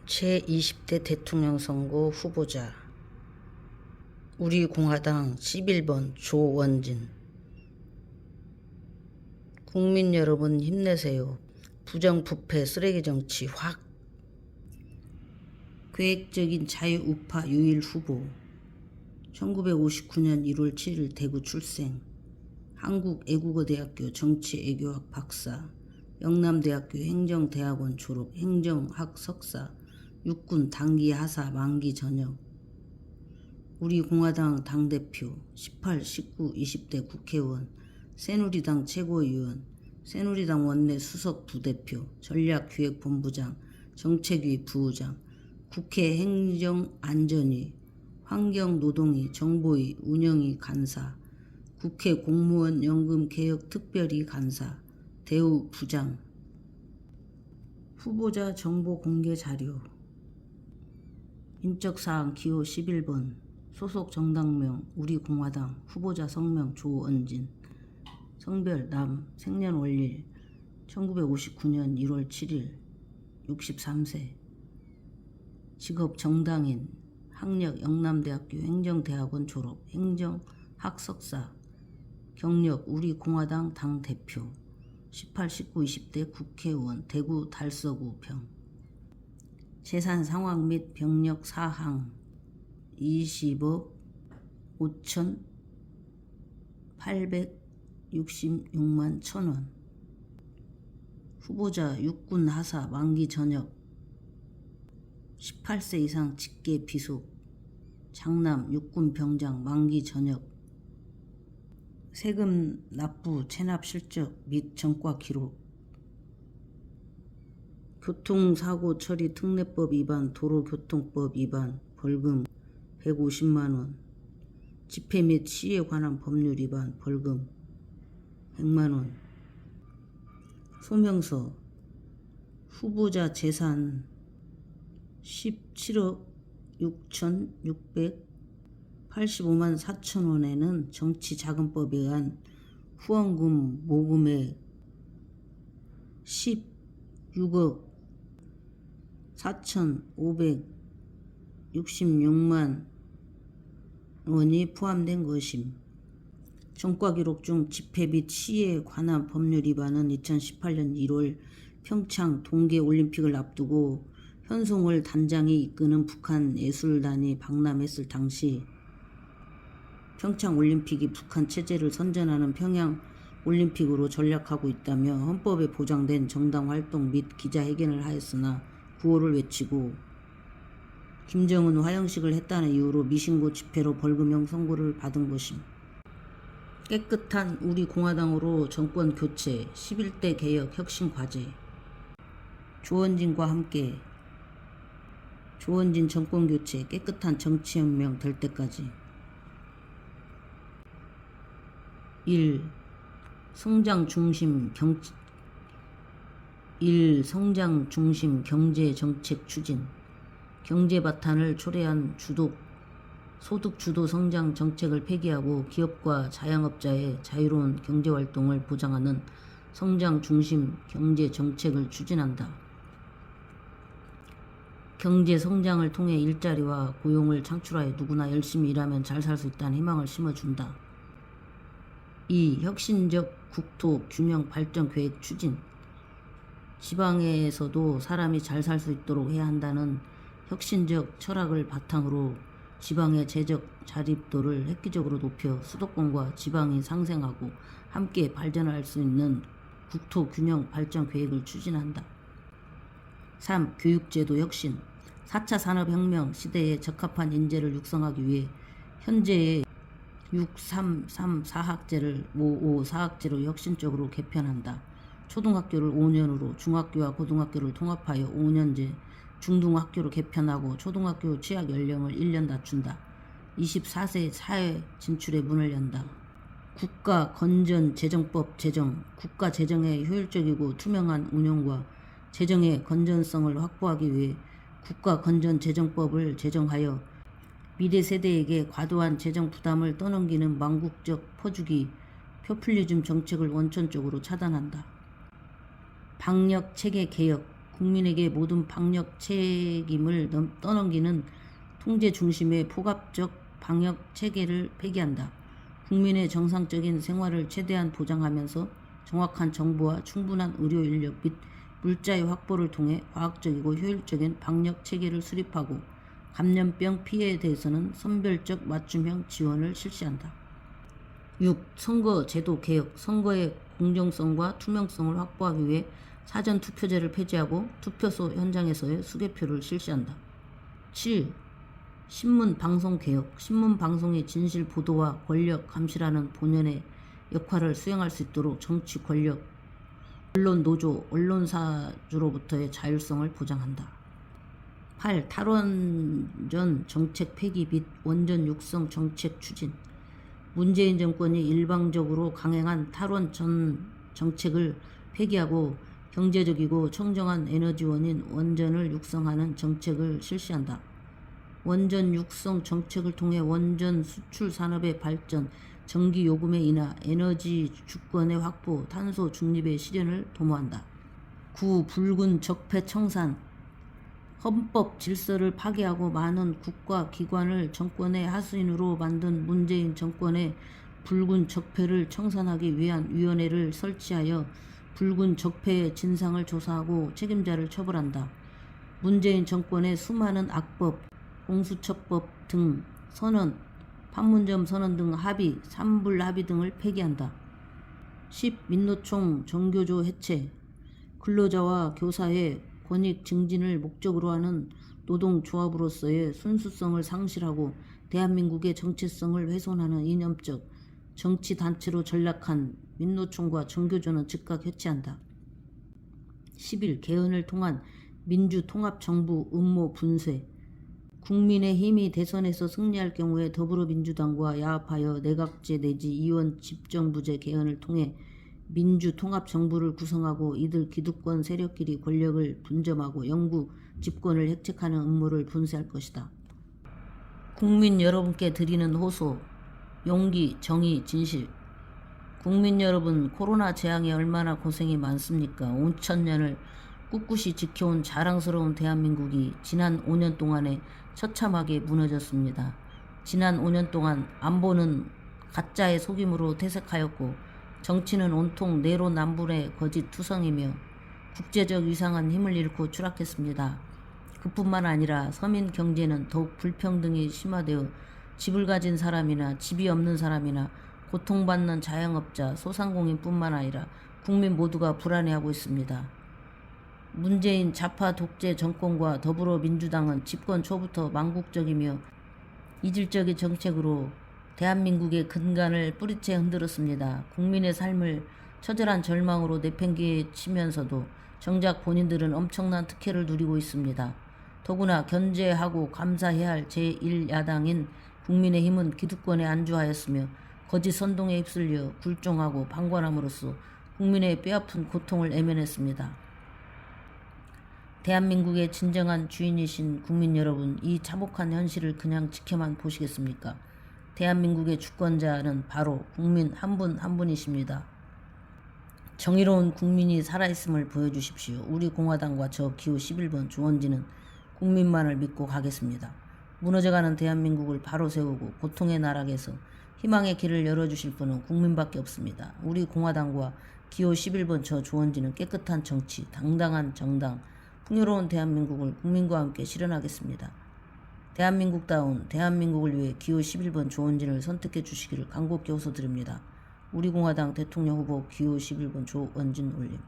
제20대 대통령 선거 후보자 우리공화당 11번 조원진. 국민 여러분 힘내세요. 부정부패 쓰레기 정치 확. 계획적인 자유우파 유일 후보. 1959년 1월 7일 대구 출생. 한국애국어대학교 정치애교학 박사, 영남대학교 행정대학원 졸업, 행정학 석사, 육군 단기 하사 만기 전역. 우리공화당 당대표, 18, 19, 20대 국회의원, 새누리당 최고위원, 새누리당 원내 수석 부대표, 전략기획본부장, 정책위 부의장, 국회 행정안전위, 환경노동위, 정보위, 운영위 간사, 국회 공무원 연금 개혁 특별위 간사, 대우 부장. 후보자 정보 공개 자료. 인적사항 기호 11번. 소속 정당명 우리공화당. 후보자 성명 조원진. 성별 남. 생년 월일 1959년 1월 7일 63세. 직업 정당인. 학력 영남대학교 행정대학원 졸업, 행정학 석사. 경력 우리공화당 당대표, 18, 19, 20대 국회의원, 대구 달서구 병. 재산 상황 및 병력 사항. 20억 5,866만 1,000원. 후보자 육군 하사 만기 전역. 18세 이상 직계 비속. 장남 육군 병장 만기 전역. 세금 납부 체납 실적 및 전과 기록. 교통사고 처리 특례법 위반, 도로교통법 위반, 벌금 150만원. 집회 및 시위에 관한 법률 위반, 벌금 100만원. 소명서. 후보자 재산 17억 6,685만 4천원에는 정치자금법에 의한 후원금 모금액 16억 4,566만 원이 포함된 것임. 전과기록 중 집회 및 시위에 관한 법률 위반은 2018년 1월 평창 동계올림픽을 앞두고 현송월 단장이 이끄는 북한 예술단이 방남했을 당시 평창올림픽이 북한 체제를 선전하는 평양올림픽으로 전략하고 있다며 헌법에 보장된 정당 활동 및 기자회견을 하였으나 구호를 외치고 김정은 화형식을 했다는 이유로 미신고 집회로 벌금형 선고를 받은 것임. 깨끗한 우리공화당으로 정권 교체, 11대 개혁 혁신 과제. 조원진과 함께 조원진 정권교체, 깨끗한 정치혁명 될 때까지. 1. 성장 중심 경제정책 추진. 경제 바탄을 초래한 소득 주도 성장 정책을 폐기하고 기업과 자영업자의 자유로운 경제활동을 보장하는 성장 중심 경제정책을 추진한다. 경제 성장을 통해 일자리와 고용을 창출하여 누구나 열심히 일하면 잘 살 수 있다는 희망을 심어준다. 2. 혁신적 국토 균형 발전 계획 추진. 지방에서도 사람이 잘 살 수 있도록 해야 한다는 혁신적 철학을 바탕으로 지방의 재적 자립도를 획기적으로 높여 수도권과 지방이 상생하고 함께 발전할 수 있는 국토 균형 발전 계획을 추진한다. 3. 교육제도 혁신. 4차 산업혁명 시대에 적합한 인재를 육성하기 위해 현재의 6-3-3-4학제를 5-5-4학제로 혁신적으로 개편한다. 초등학교를 5년으로, 중학교와 고등학교를 통합하여 5년제 중등학교로 개편하고 초등학교 취학 연령을 1년 낮춘다. 24세 사회 진출의 문을 연다. 국가건전재정법 제정. 국가 재정의 효율적이고 투명한 운영과 재정의 건전성을 확보하기 위해 국가건전재정법을 제정하여 미래 세대에게 과도한 재정 부담을 떠넘기는 망국적 퍼주기, 포퓰리즘 정책을 원천적으로 차단한다. 방역 체계 개혁. 국민에게 모든 방역 책임을 떠넘기는 통제 중심의 포괄적 방역 체계를 폐기한다. 국민의 정상적인 생활을 최대한 보장하면서 정확한 정보와 충분한 의료 인력 및 물자의 확보를 통해 과학적이고 효율적인 방역 체계를 수립하고 감염병 피해에 대해서는 선별적 맞춤형 지원을 실시한다. 6. 선거 제도 개혁. 선거의 공정성과 투명성을 확보하기 위해 사전 투표제를 폐지하고 투표소 현장에서의 수개표를 실시한다. 7. 신문 방송 개혁. 신문 방송의 진실 보도와 권력 감시라는 본연의 역할을 수행할 수 있도록 정치 권력, 언론 노조, 언론사주로부터의 자율성을 보장한다. 8. 탈원전 정책 폐기 및 원전 육성 정책 추진. 문재인 정권이 일방적으로 강행한 탈원전 정책을 폐기하고 경제적이고 청정한 에너지원인 원전을 육성하는 정책을 실시한다. 원전 육성 정책을 통해 원전 수출 산업의 발전, 전기 요금의 인하, 에너지 주권의 확보, 탄소 중립의 실현을 도모한다. 9. 붉은 적폐 청산. 헌법 질서를 파괴하고 많은 국가 기관을 정권의 하수인으로 만든 문재인 정권의 붉은 적폐를 청산하기 위한 위원회를 설치하여 붉은 적폐의 진상을 조사하고 책임자를 처벌한다. 문재인 정권의 수많은 악법, 공수처법 등 선언, 판문점 선언 등 합의, 삼불 합의 등을 폐기한다. 10. 민노총 정교조 해체. 근로자와 교사의 권익 증진을 목적으로 하는 노동조합으로서의 순수성을 상실하고 대한민국의 정체성을 훼손하는 이념적 정치단체로 전락한 민노총과 정교조는 즉각 해체한다. 11. 개헌을 통한 민주통합정부 음모 분쇄. 국민의힘이 대선에서 승리할 경우에 더불어민주당과 야합하여 내각제 내지 이원 집정부제 개헌을 통해 민주통합정부를 구성하고 이들 기득권 세력끼리 권력을 분점하고 영구 집권을 획책하는 음모를 분쇄할 것이다. 국민 여러분께 드리는 호소, 용기, 정의, 진실. 국민 여러분, 코로나 재앙에 얼마나 고생이 많습니까? 5천년을 꿋꿋이 지켜온 자랑스러운 대한민국이 지난 5년 동안에 처참하게 무너졌습니다. 지난 5년 동안 안보는 가짜의 속임으로 퇴색하였고 정치는 온통 내로남불의 거짓투성이며 국제적 위상은 힘을 잃고 추락했습니다. 그뿐만 아니라 서민 경제는 더욱 불평등이 심화되어 집을 가진 사람이나 집이 없는 사람이나 고통받는 자영업자, 소상공인뿐만 아니라 국민 모두가 불안해하고 있습니다. 문재인 좌파 독재 정권과 더불어민주당은 집권 초부터 망국적이며 이질적인 정책으로 대한민국의 근간을 뿌리채 흔들었습니다. 국민의 삶을 처절한 절망으로 내팽개치면서도 정작 본인들은 엄청난 특혜를 누리고 있습니다. 더구나 견제하고 감사해야 할 제1야당인 국민의힘은 기득권에 안주하였으며 거짓 선동에 휩쓸려 굴종하고 방관함으로써 국민의 뼈아픈 고통을 애면했습니다. 대한민국의 진정한 주인이신 국민 여러분, 이 참혹한 현실을 그냥 지켜만 보시겠습니까? 대한민국의 주권자는 바로 국민 한 분 한 분이십니다. 정의로운 국민이 살아있음을 보여주십시오. 우리 공화당과 저 기호 11번 조원진은 국민만을 믿고 가겠습니다. 무너져가는 대한민국을 바로 세우고 고통의 나락에서 희망의 길을 열어주실 분은 국민밖에 없습니다. 우리 공화당과 기호 11번 저 조원진은 깨끗한 정치, 당당한 정당, 풍요로운 대한민국을 국민과 함께 실현하겠습니다. 대한민국다운 대한민국을 위해 기호 11번 조원진을 선택해 주시기를 간곡히 호소드립니다. 우리 공화당 대통령 후보 기호 11번 조원진 올림.